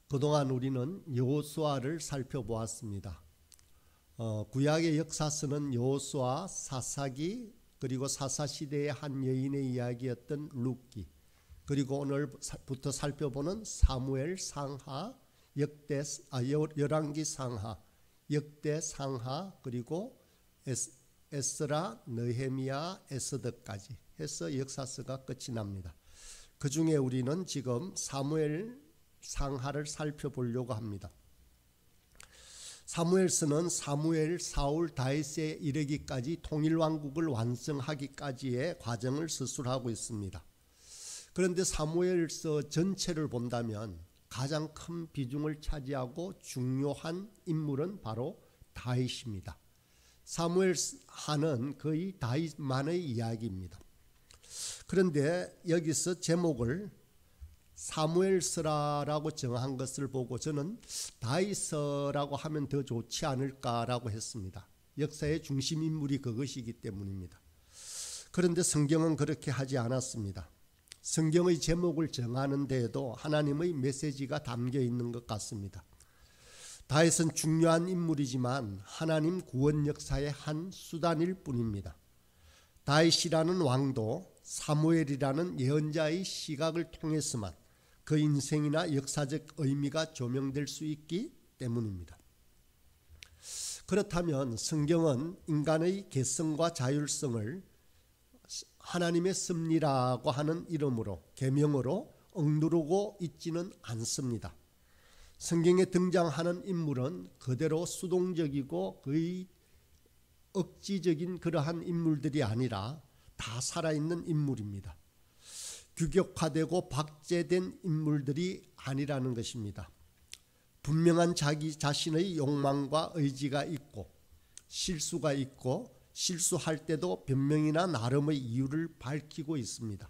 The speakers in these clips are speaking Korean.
그동안 우리는 여호수아를 살펴보았습니다. 구약의 역사서는 여호수아, 사사기, 그리고 사사시대의 한 여인의 이야기였던 룻기, 그리고 오늘부터 살펴보는 사무엘 상하, 열왕기 상하, 역대 상하, 그리고 에스라, 느헤미야, 에스더까지 해서 역사서가 끝이 납니다. 그 중에 우리는 지금 사무엘 상하를 살펴보려고 합니다. 사무엘서는 사무엘, 사울, 다윗에 이르기까지 통일왕국을 완성하기까지의 과정을 서술하고 있습니다. 그런데 사무엘서 전체를 본다면 가장 큰 비중을 차지하고 중요한 인물은 바로 다윗입니다. 사무엘하는 거의 다윗만의 이야기입니다. 그런데 여기서 제목을 사무엘서라고 정한 것을 보고 저는 다윗서라고 하면 더 좋지 않을까라고 했습니다. 역사의 중심 인물이 그것이기 때문입니다. 그런데 성경은 그렇게 하지 않았습니다. 성경의 제목을 정하는 데에도 하나님의 메시지가 담겨 있는 것 같습니다. 다윗은 중요한 인물이지만 하나님 구원 역사의 한 수단일 뿐입니다. 다윗이라는 왕도 사무엘이라는 예언자의 시각을 통해서만 그 인생이나 역사적 의미가 조명될 수 있기 때문입니다. 그렇다면 성경은 인간의 개성과 자율성을 하나님의 섭리라고 하는 이름으로, 계명으로 억누르고 있지는 않습니다. 성경에 등장하는 인물은 그대로 수동적이고 거의 억지적인 그러한 인물들이 아니라 다 살아있는 인물입니다. 규격화되고 박제된 인물들이 아니라는 것입니다. 분명한 자기 자신의 욕망과 의지가 있고 실수가 있고 실수할 때도 변명이나 나름의 이유를 밝히고 있습니다.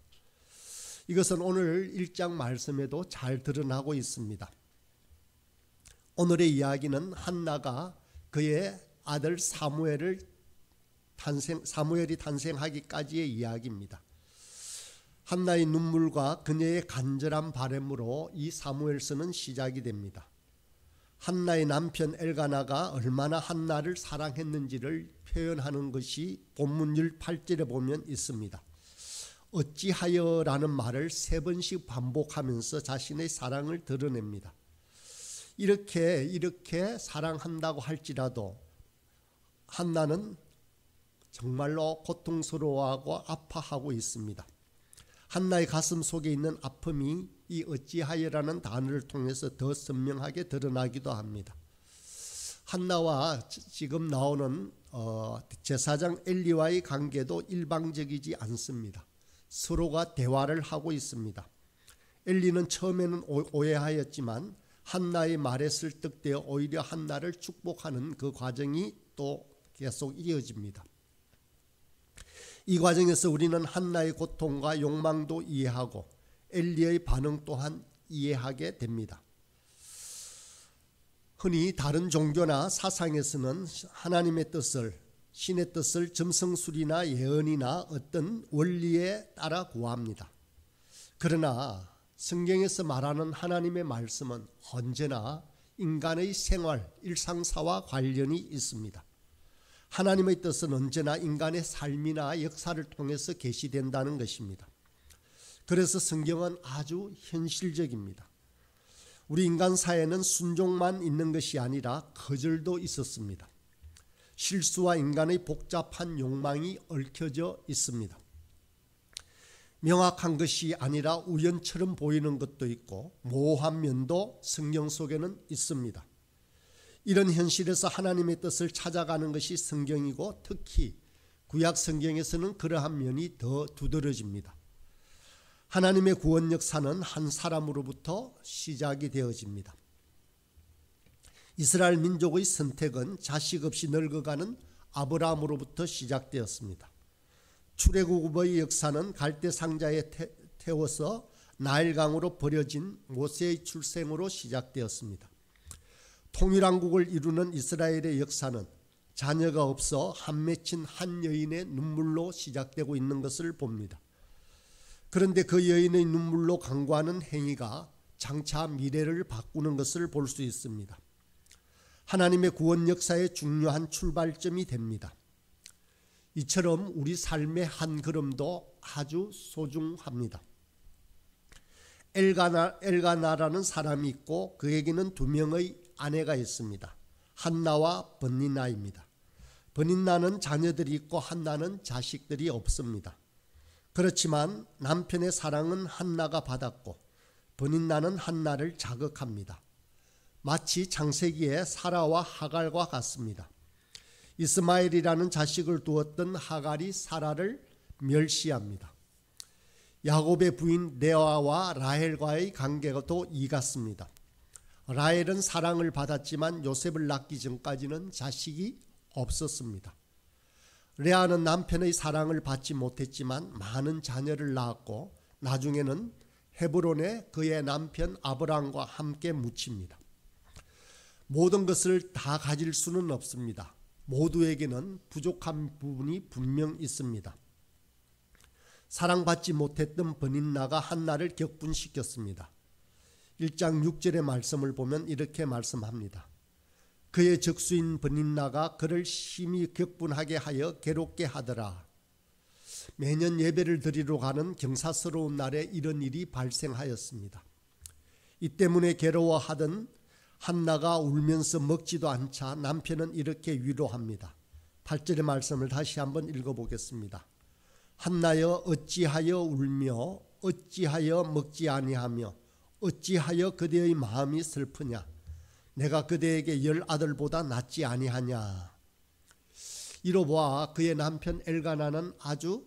이것은 오늘 1장 말씀에도 잘 드러나고 있습니다. 오늘의 이야기는 한나가 그의 아들 사무엘이 탄생하기까지의 이야기입니다. 한나의 눈물과 그녀의 간절한 바람으로 이 사무엘서는 시작이 됩니다. 한나의 남편 엘가나가 얼마나 한나를 사랑했는지를 표현하는 것이 본문 8절에 보면 있습니다. 어찌하여라는 말을 3번씩 반복하면서 자신의 사랑을 드러냅니다. 이렇게 사랑한다고 할지라도 한나는 정말로 고통스러워하고 아파하고 있습니다. 한나의 가슴 속에 있는 아픔이 이 어찌하여라는 단어를 통해서 더 선명하게 드러나기도 합니다. 한나와 지금 나오는 제사장 엘리와의 관계도 일방적이지 않습니다. 서로가 대화를 하고 있습니다. 엘리는 처음에는 오해하였지만 한나의 말에 설득되어 오히려 한나를 축복하는 그 과정이 또 계속 이어집니다. 이 과정에서 우리는 한나의 고통과 욕망도 이해하고 엘리의 반응 또한 이해하게 됩니다. 흔히 다른 종교나 사상에서는 하나님의 뜻을, 신의 뜻을 점성술이나 예언이나 어떤 원리에 따라 구합니다. 그러나 성경에서 말하는 하나님의 말씀은 언제나 인간의 생활, 일상사와 관련이 있습니다. 하나님의 뜻은 언제나 인간의 삶이나 역사를 통해서 계시된다는 것입니다. 그래서 성경은 아주 현실적입니다. 우리 인간 사회는 순종만 있는 것이 아니라 거절도 있었습니다. 실수와 인간의 복잡한 욕망이 얽혀져 있습니다. 명확한 것이 아니라 우연처럼 보이는 것도 있고 모호한 면도 성경 속에는 있습니다. 이런 현실에서 하나님의 뜻을 찾아가는 것이 성경이고 특히 구약 성경에서는 그러한 면이 더 두드러집니다. 하나님의 구원 역사는 한 사람으로부터 시작이 되어집니다. 이스라엘 민족의 선택은 자식 없이 늙어가는 아브라함으로부터 시작되었습니다. 출애굽의 역사는 갈대 상자에 태워서 나일강으로 버려진 모세의 출생으로 시작되었습니다. 통일왕국을 이루는 이스라엘의 역사는 자녀가 없어 한 맺힌 한 여인의 눈물로 시작되고 있는 것을 봅니다. 그런데 그 여인의 눈물로 간구하는 행위가 장차 미래를 바꾸는 것을 볼 수 있습니다. 하나님의 구원 역사의 중요한 출발점이 됩니다. 이처럼 우리 삶의 한 걸음도 아주 소중합니다. 엘가나라는 사람이 있고 그에게는 2명의 아내가 있습니다. 한나와 버니나입니다. 버니나는 자녀들이 있고 한나는 자식들이 없습니다. 그렇지만 남편의 사랑은 한나가 받았고 버니나는 한나를 자극합니다. 마치 창세기의 사라와 하갈과 같습니다. 이스마엘이라는 자식을 두었던 하갈이 사라를 멸시합니다. 야곱의 부인 레아와 라헬과의 관계도 이 같습니다. 라헬은 사랑을 받았지만 요셉을 낳기 전까지는 자식이 없었습니다. 레아는 남편의 사랑을 받지 못했지만 많은 자녀를 낳았고 나중에는 헤브론에 그의 남편 아브라함과 함께 묻힙니다. 모든 것을 다 가질 수는 없습니다. 모두에게는 부족한 부분이 분명 있습니다. 사랑받지 못했던 버니나가 한나를 격분시켰습니다. 1장 6절의 말씀을 보면 이렇게 말씀합니다. 그의 적수인 버니나가 그를 심히 격분하게 하여 괴롭게 하더라. 매년 예배를 드리러 가는 경사스러운 날에 이런 일이 발생하였습니다. 이 때문에 괴로워하던 한나가 울면서 먹지도 않자 남편은 이렇게 위로합니다. 8절의 말씀을 다시 한번 읽어보겠습니다. 한나여 어찌하여 울며 어찌하여 먹지 아니하며 어찌하여 그대의 마음이 슬프냐. 내가 그대에게 10아들보다 낫지 아니하냐. 이로보아 그의 남편 엘가나는 아주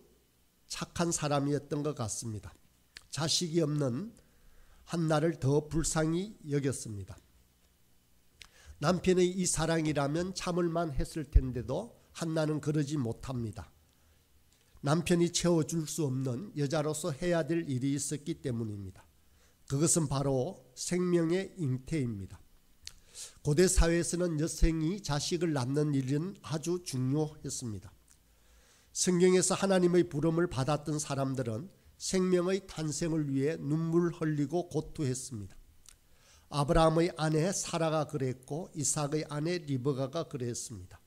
착한 사람이었던 것 같습니다. 자식이 없는 한나를 더 불쌍히 여겼습니다. 남편의 이 사랑이라면 참을만 했을 텐데도 한나는 그러지 못합니다. 남편이 채워줄 수 없는 여자로서 해야 될 일이 있었기 때문입니다. 그것은 바로 생명의 잉태입니다. 고대 사회에서는 여성이 자식을 낳는 일은 아주 중요했습니다. 성경에서 하나님의 부름을 받았던 사람들은 생명의 탄생을 위해 눈물 흘리고 고투했습니다. 아브라함의 아내 사라가 그랬고 이삭의 아내 리브가가 그랬습니다.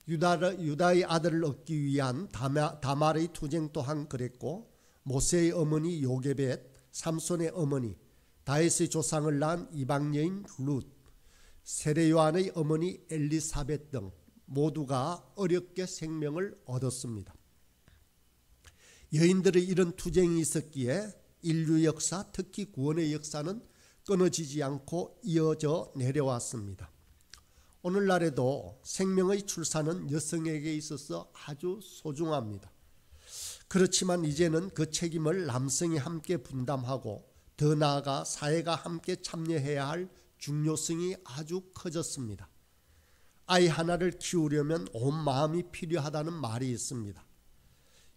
유다의 아들을 얻기 위한 다말의 투쟁 또한 그랬고 모세의 어머니 요게벳, 삼손의 어머니, 다윗의 조상을 낳은 이방 여인 룻, 세례 요한의 어머니 엘리사벳 등 모두가 어렵게 생명을 얻었습니다. 여인들의 이런 투쟁이 있었기에 인류 역사, 특히 구원의 역사는 끊어지지 않고 이어져 내려왔습니다. 오늘날에도 생명의 출산은 여성에게 있어서 아주 소중합니다. 그렇지만 이제는 그 책임을 남성이 함께 분담하고 더 나아가 사회가 함께 참여해야 할 중요성이 아주 커졌습니다. 아이 하나를 키우려면 온 마음이 필요하다는 말이 있습니다.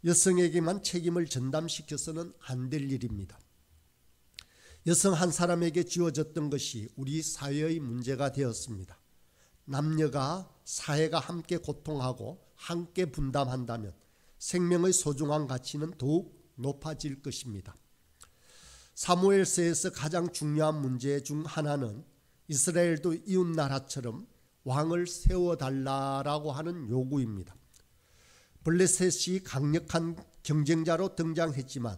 여성에게만 책임을 전담시켜서는 안 될 일입니다. 여성 한 사람에게 지어졌던 것이 우리 사회의 문제가 되었습니다. 남녀가 사회가 함께 고통하고 함께 분담한다면 생명의 소중한 가치는 더욱 높아질 것입니다. 사무엘서에서 가장 중요한 문제 중 하나는 이스라엘도 이웃나라처럼 왕을 세워달라고 하는 요구입니다. 블레셋이 강력한 경쟁자로 등장했지만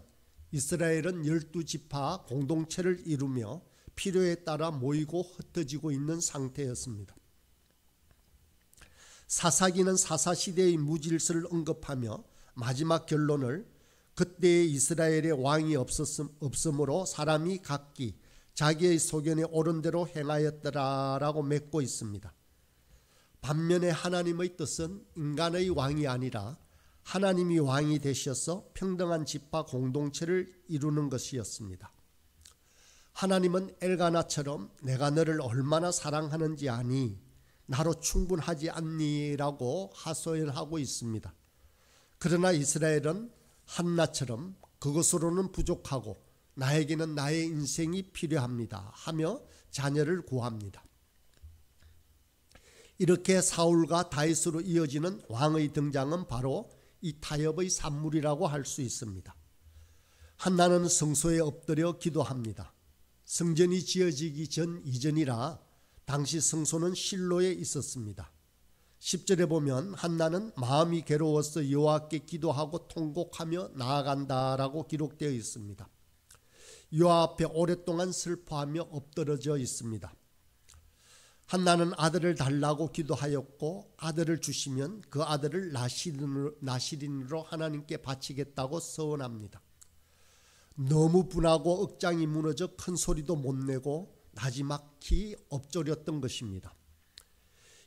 이스라엘은 12지파 공동체를 이루며 필요에 따라 모이고 흩어지고 있는 상태였습니다. 사사기는 사사시대의 무질서를 언급하며 마지막 결론을 그때의 이스라엘에 왕이 없으므로 사람이 각기 자기의 소견에 옳은 대로 행하였더라라고 맺고 있습니다. 반면에 하나님의 뜻은 인간의 왕이 아니라 하나님이 왕이 되셔서 평등한 지파 공동체를 이루는 것이었습니다. 하나님은 엘가나처럼 내가 너를 얼마나 사랑하는지 아니 나로 충분하지 않니라고 하소연하고 있습니다. 그러나 이스라엘은 한나처럼 그것으로는 부족하고 나에게는 나의 인생이 필요합니다 하며 자녀를 구합니다. 이렇게 사울과 다윗으로 이어지는 왕의 등장은 바로 이 타협의 산물이라고 할 수 있습니다. 한나는 성소에 엎드려 기도합니다. 성전이 지어지기 전 이전이라 당시 성소는 실로에 있었습니다. 10절에 보면 한나는 마음이 괴로워서 여호와께 기도하고 통곡하며 나아간다라고 기록되어 있습니다. 여호와 앞에 오랫동안 슬퍼하며 엎드러져 있습니다. 한나는 아들을 달라고 기도하였고 아들을 주시면 그 아들을 나시린으로 하나님께 바치겠다고 서원합니다. 너무 분하고 억장이 무너져 큰 소리도 못 내고 나지막히 엎드렸던 것입니다.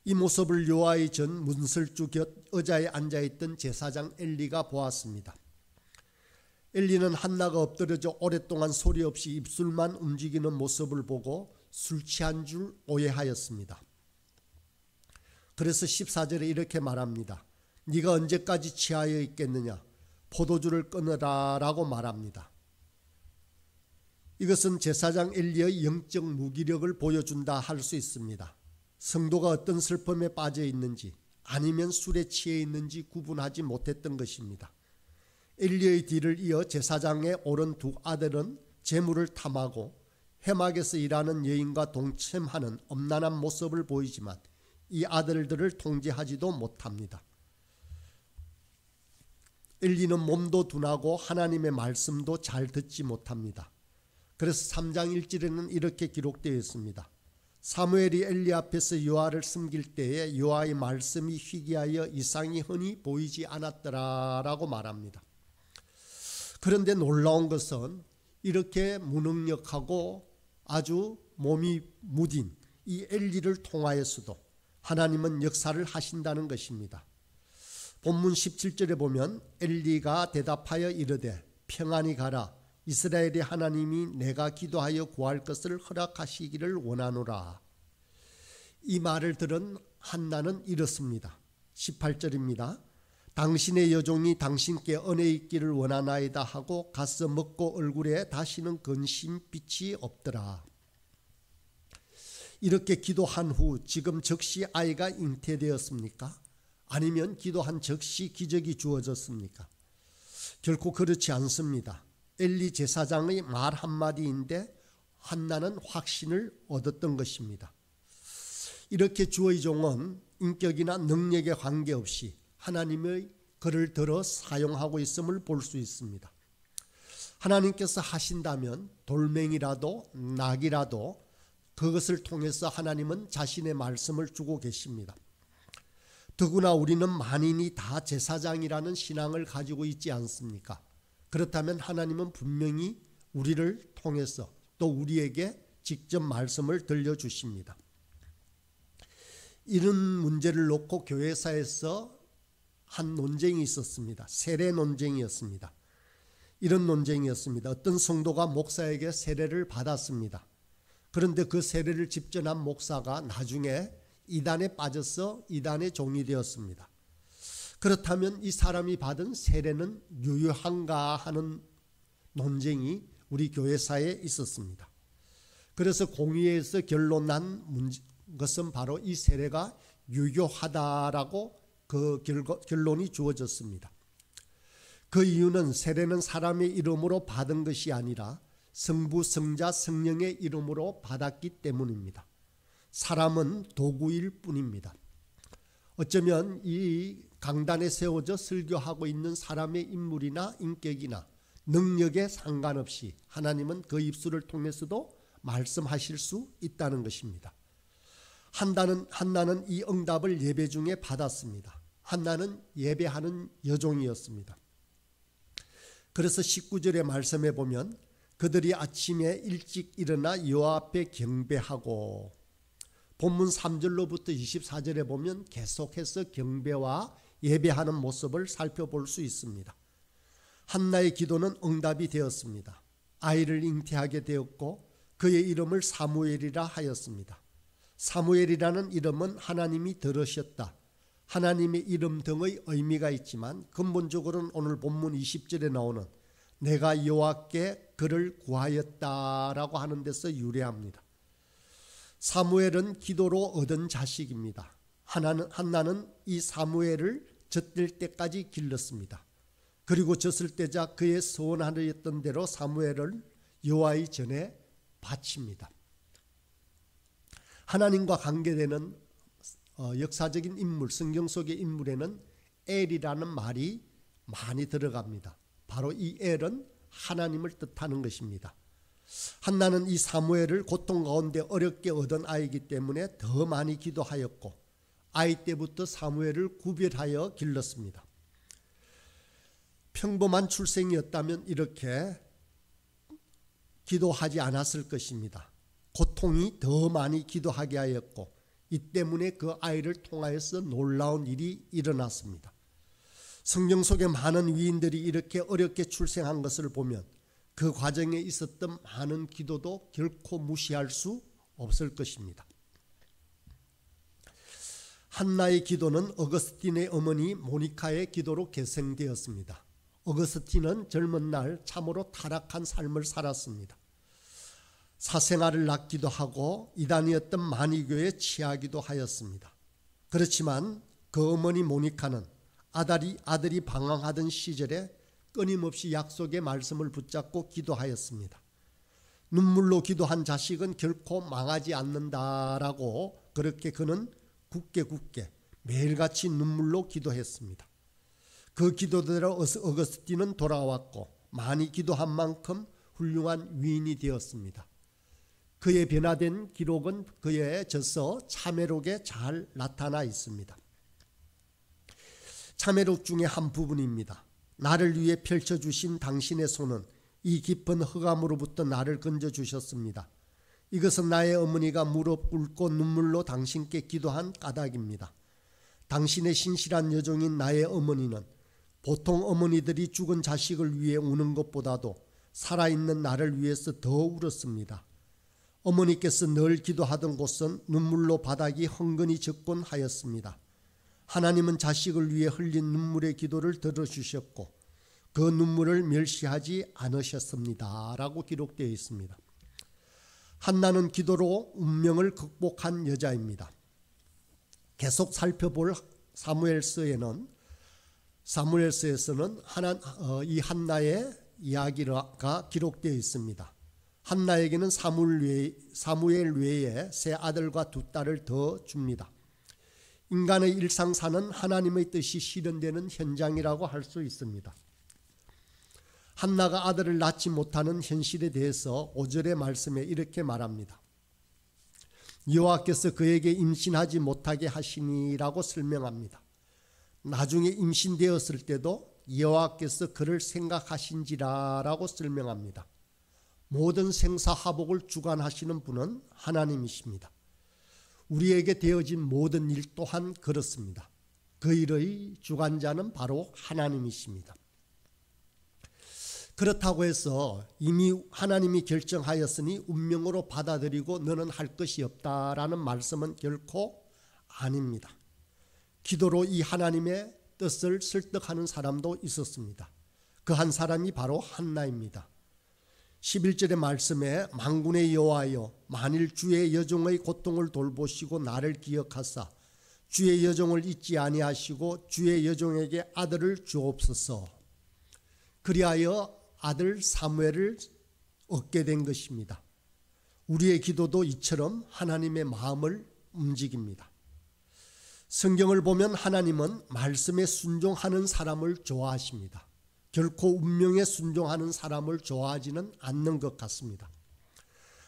이 모습을 여호와의 전 문설주 곁 의자에 앉아있던 제사장 엘리가 보았습니다. 엘리는 한나가 엎드려져 오랫동안 소리 없이 입술만 움직이는 모습을 보고 술 취한 줄 오해하였습니다. 그래서 14절에 이렇게 말합니다. 네가 언제까지 취하여 있겠느냐? 포도주를 끊으라 라고 말합니다. 이것은 제사장 엘리의 영적 무기력을 보여준다 할 수 있습니다. 성도가 어떤 슬픔에 빠져 있는지 아니면 술에 취해 있는지 구분하지 못했던 것입니다. 엘리의 뒤를 이어 제사장의 오른 두 아들은 재물을 탐하고 회막에서 일하는 여인과 동침하는 엄란한 모습을 보이지만 이 아들들을 통제하지도 못합니다. 엘리는 몸도 둔하고 하나님의 말씀도 잘 듣지 못합니다. 그래서 3장 1절에는 이렇게 기록되어 있습니다. 사무엘이 엘리 앞에서 여호와를 섬길 때에 여호와의 말씀이 희귀하여 이상이 흔히 보이지 않았더라 라고 말합니다. 그런데 놀라운 것은 이렇게 무능력하고 아주 몸이 무딘 이 엘리를 통하여서도 하나님은 역사를 하신다는 것입니다. 본문 17절에 보면 엘리가 대답하여 이르되 평안히 가라. 이스라엘의 하나님이 내가 기도하여 구할 것을 허락하시기를 원하노라. 이 말을 들은 한나는 이렇습니다. 18절입니다. 당신의 여종이 당신께 은혜 있기를 원하나이다 하고 가서 먹고 얼굴에 다시는 근심빛이 없더라. 이렇게 기도한 후 지금 즉시 아이가 잉태되었습니까? 아니면 기도한 즉시 기적이 주어졌습니까? 결코 그렇지 않습니다. 엘리 제사장의 말 한마디인데 한나는 확신을 얻었던 것입니다. 이렇게 주의 종은 인격이나 능력에 관계없이 하나님의 그를 들어 사용하고 있음을 볼 수 있습니다. 하나님께서 하신다면 돌멩이라도 낙이라도 그것을 통해서 하나님은 자신의 말씀을 주고 계십니다. 더구나 우리는 만인이 다 제사장이라는 신앙을 가지고 있지 않습니까? 그렇다면 하나님은 분명히 우리를 통해서 또 우리에게 직접 말씀을 들려주십니다. 이런 문제를 놓고 교회사에서 한 논쟁이 있었습니다. 세례 논쟁이었습니다. 이런 논쟁이었습니다. 어떤 성도가 목사에게 세례를 받았습니다. 그런데 그 세례를 집전한 목사가 나중에 이단에 빠져서 이단의 종이 되었습니다. 그렇다면 이 사람이 받은 세례는 유효한가 하는 논쟁이 우리 교회사에 있었습니다. 그래서 공의회에서 결론난 것은 바로 이 세례가 유효하다라고 그 결론이 주어졌습니다. 그 이유는 세례는 사람의 이름으로 받은 것이 아니라 성부, 성자, 성령의 이름으로 받았기 때문입니다. 사람은 도구일 뿐입니다. 어쩌면 이 강단에 세워져 설교하고 있는 사람의 인물이나 인격이나 능력에 상관없이 하나님은 그 입술을 통해서도 말씀하실 수 있다는 것입니다. 한나는 이 응답을 예배 중에 받았습니다. 한나는 예배하는 여종이었습니다. 그래서 19절의 말씀에 보면 그들이 아침에 일찍 일어나 여호와 앞에 경배하고, 본문 3절로부터 24절에 보면 계속해서 경배와 예배하는 모습을 살펴볼 수 있습니다. 한나의 기도는 응답이 되었습니다. 아이를 잉태하게 되었고 그의 이름을 사무엘이라 하였습니다. 사무엘이라는 이름은 하나님이 들으셨다, 하나님의 이름 등의 의미가 있지만 근본적으로는 오늘 본문 20절에 나오는 내가 여호와께 그를 구하였다라고 하는 데서 유래합니다. 사무엘은 기도로 얻은 자식입니다. 한나는 이 사무엘을 젖될 때까지 길렀습니다. 그리고 젖을 때자 그의 소원하였던 대로 사무엘을 여호와의 전에 바칩니다. 하나님과 관계되는 역사적인 인물, 성경 속의 인물에는 엘이라는 말이 많이 들어갑니다. 바로 이 엘은 하나님을 뜻하는 것입니다. 한나는 이 사무엘을 고통 가운데 어렵게 얻은 아이이기 때문에 더 많이 기도하였고 아이 때부터 사무엘을 구별하여 길렀습니다. 평범한 출생이었다면 이렇게 기도하지 않았을 것입니다. 고통이 더 많이 기도하게 하였고 이 때문에 그 아이를 통하여서 놀라운 일이 일어났습니다. 성경 속에 많은 위인들이 이렇게 어렵게 출생한 것을 보면 그 과정에 있었던 많은 기도도 결코 무시할 수 없을 것입니다. 한나의 기도는 어거스틴의 어머니 모니카의 기도로 계승되었습니다. 어거스틴은 젊은 날 참으로 타락한 삶을 살았습니다. 사생아를 낳기도 하고 이단이었던 마니교에 취하기도 하였습니다. 그렇지만 그 어머니 모니카는 아들이 방황하던 시절에 끊임없이 약속의 말씀을 붙잡고 기도하였습니다. 눈물로 기도한 자식은 결코 망하지 않는다라고 그렇게 그는 굳게 매일같이 눈물로 기도했습니다. 그 기도대로 어거스틴은 돌아왔고 많이 기도한 만큼 훌륭한 위인이 되었습니다. 그의 변화된 기록은 그의 저서 참회록에 잘 나타나 있습니다. 참회록 중에 한 부분입니다. 나를 위해 펼쳐주신 당신의 손은 이 깊은 흑암으로부터 나를 건져주셨습니다. 이것은 나의 어머니가 무릎 꿇고 눈물로 당신께 기도한 까닭입니다. 당신의 신실한 여종인 나의 어머니는 보통 어머니들이 죽은 자식을 위해 우는 것보다도 살아있는 나를 위해서 더 울었습니다. 어머니께서 늘 기도하던 곳은 눈물로 바닥이 흥건히 젖곤 하였습니다. 하나님은 자식을 위해 흘린 눈물의 기도를 들어주셨고 그 눈물을 멸시하지 않으셨습니다. 라고 기록되어 있습니다. 한나는 기도로 운명을 극복한 여자입니다. 계속 살펴볼 사무엘서에서는 이 한나의 이야기가 기록되어 있습니다. 한나에게는 사무엘 외에 세 아들과 두 딸을 더 줍니다. 인간의 일상사는 하나님의 뜻이 실현되는 현장이라고 할 수 있습니다. 한나가 아들을 낳지 못하는 현실에 대해서 5절의 말씀에 이렇게 말합니다. 여호와께서 그에게 임신하지 못하게 하시니라고 설명합니다. 나중에 임신되었을 때도 여호와께서 그를 생각하신지라라고 설명합니다. 모든 생사화복을 주관하시는 분은 하나님이십니다. 우리에게 되어진 모든 일 또한 그렇습니다. 그 일의 주관자는 바로 하나님이십니다. 그렇다고 해서 이미 하나님이 결정하였으니 운명으로 받아들이고 너는 할 것이 없다라는 말씀은 결코 아닙니다. 기도로 이 하나님의 뜻을 설득하는 사람도 있었습니다. 그 한 사람이 바로 한나입니다. 11절의 말씀에 만군의 여호와여 만일 주의 여종의 고통을 돌보시고 나를 기억하사 주의 여종을 잊지 아니하시고 주의 여종에게 아들을 주옵소서. 그리하여 아들 사무엘을 얻게 된 것입니다. 우리의 기도도 이처럼 하나님의 마음을 움직입니다. 성경을 보면 하나님은 말씀에 순종하는 사람을 좋아하십니다. 결코 운명에 순종하는 사람을 좋아하지는 않는 것 같습니다.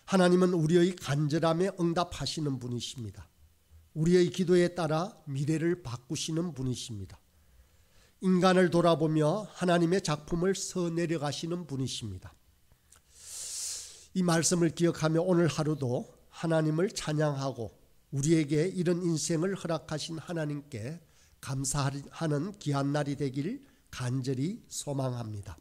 하나님은 우리의 간절함에 응답하시는 분이십니다. 우리의 기도에 따라 미래를 바꾸시는 분이십니다. 인간을 돌아보며 하나님의 작품을 써내려가시는 분이십니다. 이 말씀을 기억하며 오늘 하루도 하나님을 찬양하고 우리에게 이런 인생을 허락하신 하나님께 감사하는 귀한 날이 되길 간절히 소망합니다.